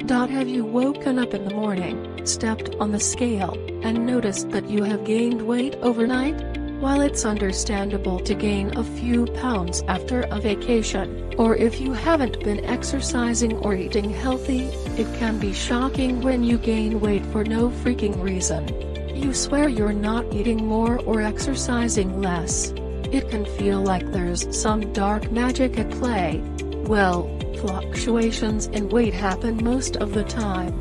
Have you woken up in the morning, stepped on the scale, and noticed that you have gained weight overnight? While it's understandable to gain a few pounds after a vacation, or if you haven't been exercising or eating healthy, it can be shocking when you gain weight for no freaking reason. You swear you're not eating more or exercising less. It can feel like there's some dark magic at play. Well, fluctuations in weight happen most of the time.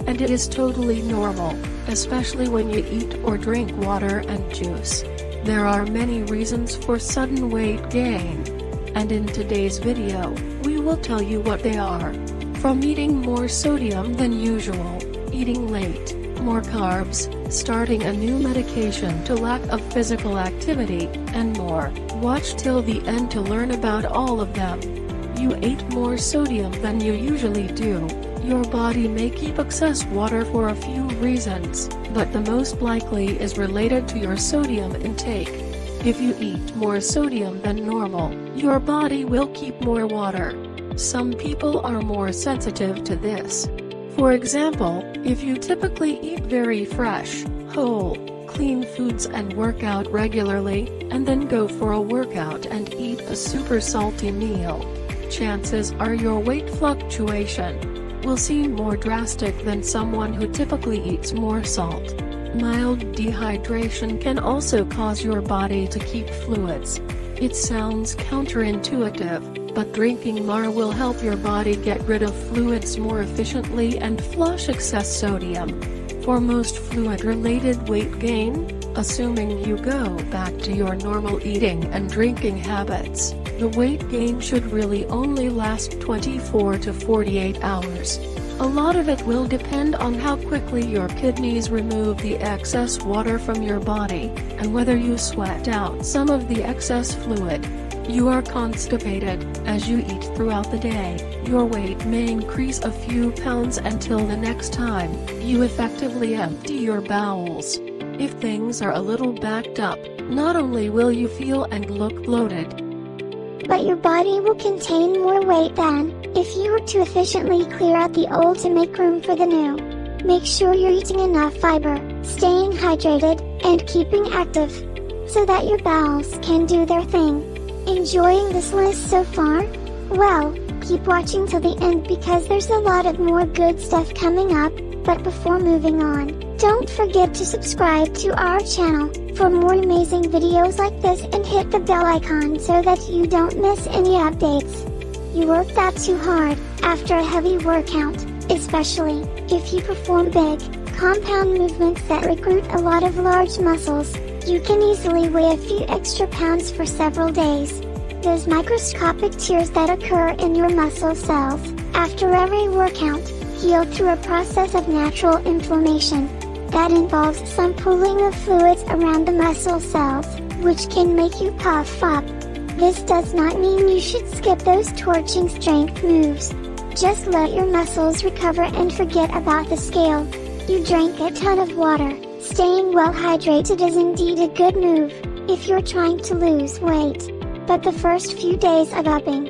And it is totally normal, especially when you eat or drink water and juice. There are many reasons for sudden weight gain. And in today's video, we will tell you what they are. From eating more sodium than usual, eating late, more carbs, starting a new medication to lack of physical activity, and more. Watch till the end to learn about all of them. You ate more sodium than you usually do. Your body may keep excess water for a few reasons, but the most likely is related to your sodium intake. If you eat more sodium than normal, your body will keep more water. Some people are more sensitive to this. For example, if you typically eat very fresh, whole, clean foods and work out regularly, and then go for a workout and eat a super salty meal, chances are your weight fluctuation will seem more drastic than someone who typically eats more salt. Mild dehydration can also cause your body to keep fluids. It sounds counterintuitive, but drinking more will help your body get rid of fluids more efficiently and flush excess sodium. For most fluid-related weight gain, assuming you go back to your normal eating and drinking habits, the weight gain should really only last 24 to 48 hours. A lot of it will depend on how quickly your kidneys remove the excess water from your body, and whether you sweat out some of the excess fluid. You are constipated as you eat throughout the day, your weight may increase a few pounds until the next time you effectively empty your bowels. If things are a little backed up, not only will you feel and look bloated, but your body will contain more weight than if you were to efficiently clear out the old to make room for the new. Make sure you're eating enough fiber, staying hydrated, and keeping active, so that your bowels can do their thing. Enjoying this list so far? Well, keep watching till the end because there's a lot of more good stuff coming up, but before moving on, don't forget to subscribe to our channel for more amazing videos like this and hit the bell icon so that you don't miss any updates. You worked out too hard after a heavy workout, especially if you perform big, compound movements that recruit a lot of large muscles. You can easily weigh a few extra pounds for several days. Those microscopic tears that occur in your muscle cells after every workout heal through a process of natural inflammation that involves some pooling of fluids around the muscle cells, which can make you puff up. This does not mean you should skip those torching strength moves. Just let your muscles recover and forget about the scale. You drank a ton of water. Staying well hydrated is indeed a good move if you're trying to lose weight. But the first few days of upping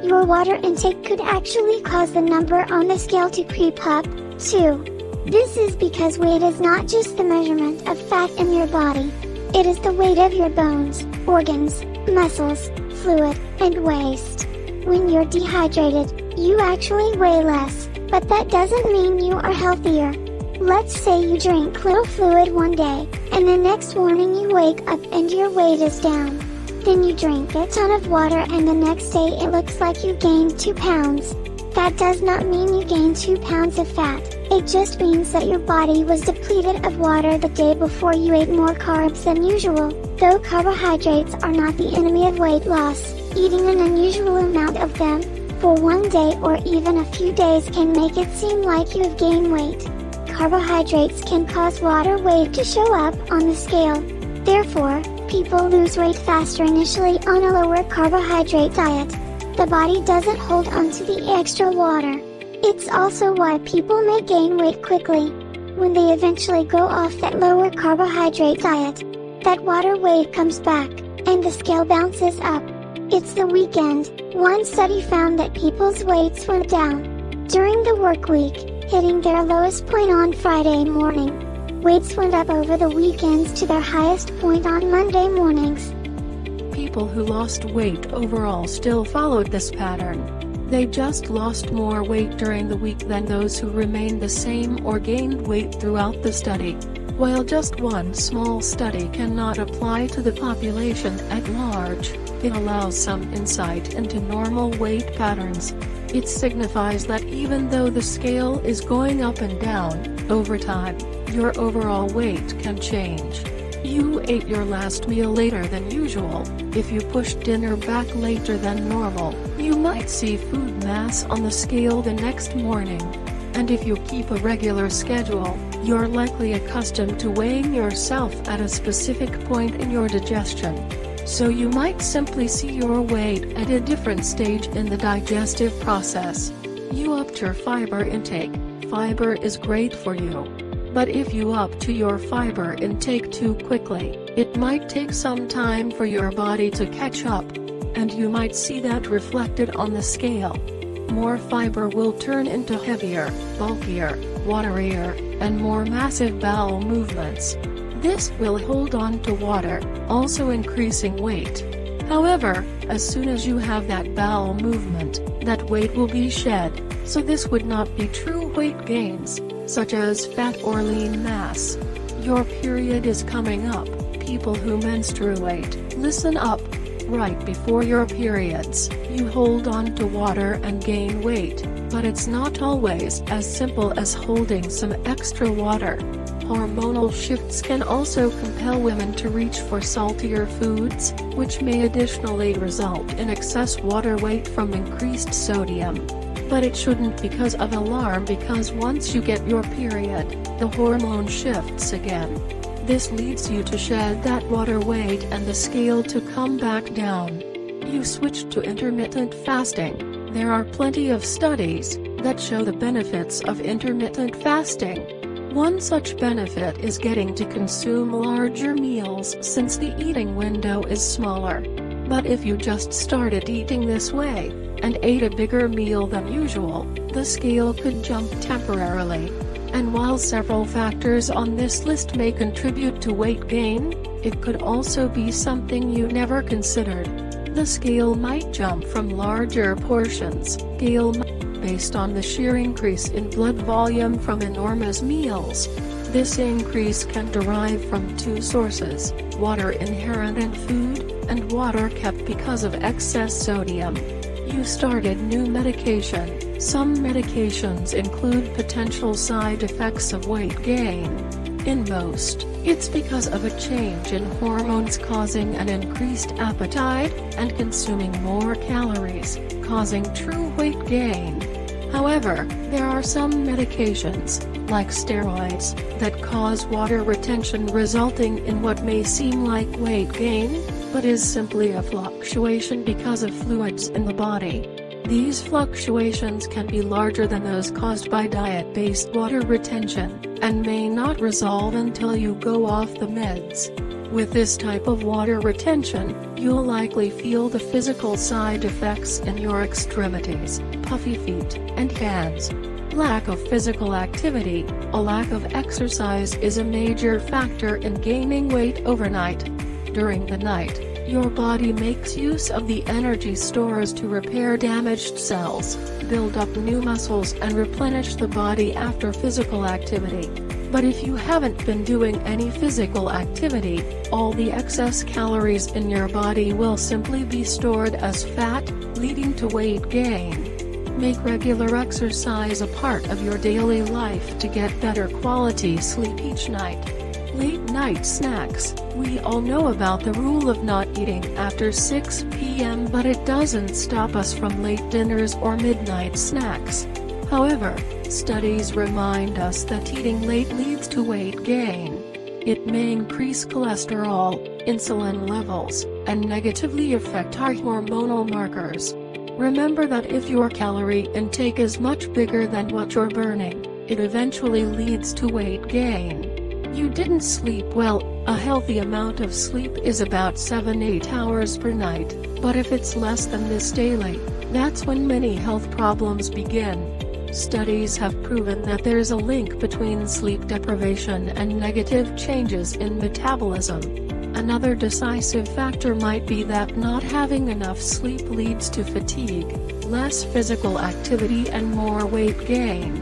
your water intake could actually cause the number on the scale to creep up, too. This is because weight is not just the measurement of fat in your body. It is the weight of your bones, organs, muscles, fluid, and waste. When you're dehydrated, you actually weigh less, but that doesn't mean you are healthier. Let's say you drink little fluid one day, and the next morning you wake up and your weight is down. Then you drink a ton of water and the next day it looks like you gained 2 pounds. That does not mean you gained 2 pounds of fat, it just means that your body was depleted of water the day before you ate more carbs than usual. Though carbohydrates are not the enemy of weight loss, eating an unusual amount of them for one day or even a few days can make it seem like you have gained weight. Carbohydrates can cause water weight to show up on the scale. Therefore, people lose weight faster initially on a lower carbohydrate diet. The body doesn't hold onto the extra water. It's also why people may gain weight quickly. When they eventually go off that lower carbohydrate diet, that water weight comes back, and the scale bounces up. It's the weekend. One study found that people's weights went down during the work week. hitting their lowest point on Friday morning. Weights went up over the weekends to their highest point on Monday mornings. People who lost weight overall still followed this pattern. They just lost more weight during the week than those who remained the same or gained weight throughout the study. While just one small study cannot apply to the population at large, it allows some insight into normal weight patterns. It signifies that even though the scale is going up and down, over time, your overall weight can change. You ate your last meal later than usual. If you pushed dinner back later than normal, you might see food mass on the scale the next morning. And if you keep a regular schedule, you're likely accustomed to weighing yourself at a specific point in your digestion. So you might simply see your weight at a different stage in the digestive process. You upped your fiber intake. Fiber is great for you. But if you up to your fiber intake too quickly, it might take some time for your body to catch up. And you might see that reflected on the scale. More fiber will turn into heavier, bulkier, waterier, and more massive bowel movements. This will hold on to water, also increasing weight. However, as soon as you have that bowel movement, that weight will be shed, so this would not be true weight gains, such as fat or lean mass. Your period is coming up. People who menstruate, listen up. Right before your periods, you hold on to water and gain weight, but it's not always as simple as holding some extra water. Hormonal shifts can also compel women to reach for saltier foods, which may additionally result in excess water weight from increased sodium. But it shouldn't cause of alarm, because once you get your period, the hormone shifts again. This leads you to shed that water weight and the scale to come back down. You switch to intermittent fasting. There are plenty of studies that show the benefits of intermittent fasting. One such benefit is getting to consume larger meals since the eating window is smaller. But if you just started eating this way, and ate a bigger meal than usual, the scale could jump temporarily. And while several factors on this list may contribute to weight gain, it could also be something you never considered. The scale might jump from larger portions, based on the sheer increase in blood volume from enormous meals. This increase can derive from two sources: water inherent in food, and water kept because of excess sodium. You started new medication. Some medications include potential side effects of weight gain. In most, it's because of a change in hormones causing an increased appetite and consuming more calories, causing true weight gain. However, there are some medications, like steroids, that cause water retention, resulting in what may seem like weight gain, but is simply a fluctuation because of fluids in the body. These fluctuations can be larger than those caused by diet-based water retention, and may not resolve until you go off the meds. With this type of water retention, you'll likely feel the physical side effects in your extremities, puffy feet, and hands. Lack of physical activity. A lack of exercise is a major factor in gaining weight overnight. During the night, your body makes use of the energy stores to repair damaged cells, build up new muscles, and replenish the body after physical activity. But if you haven't been doing any physical activity, all the excess calories in your body will simply be stored as fat, leading to weight gain. Make regular exercise a part of your daily life to get better quality sleep each night. Late night snacks. We all know about the rule of not eating after 6 p.m., but it doesn't stop us from late dinners or midnight snacks. However, studies remind us that eating late leads to weight gain. It may increase cholesterol, insulin levels, and negatively affect our hormonal markers. Remember that if your calorie intake is much bigger than what you're burning, it eventually leads to weight gain. You didn't sleep well. A healthy amount of sleep is about 7-8 hours per night, but if it's less than this daily, that's when many health problems begin. Studies have proven that there's a link between sleep deprivation and negative changes in metabolism. Another decisive factor might be that not having enough sleep leads to fatigue, less physical activity and more weight gain.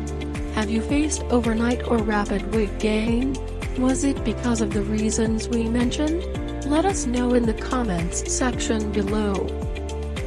Have you faced overnight or rapid weight gain? Was it because of the reasons we mentioned? Let us know in the comments section below.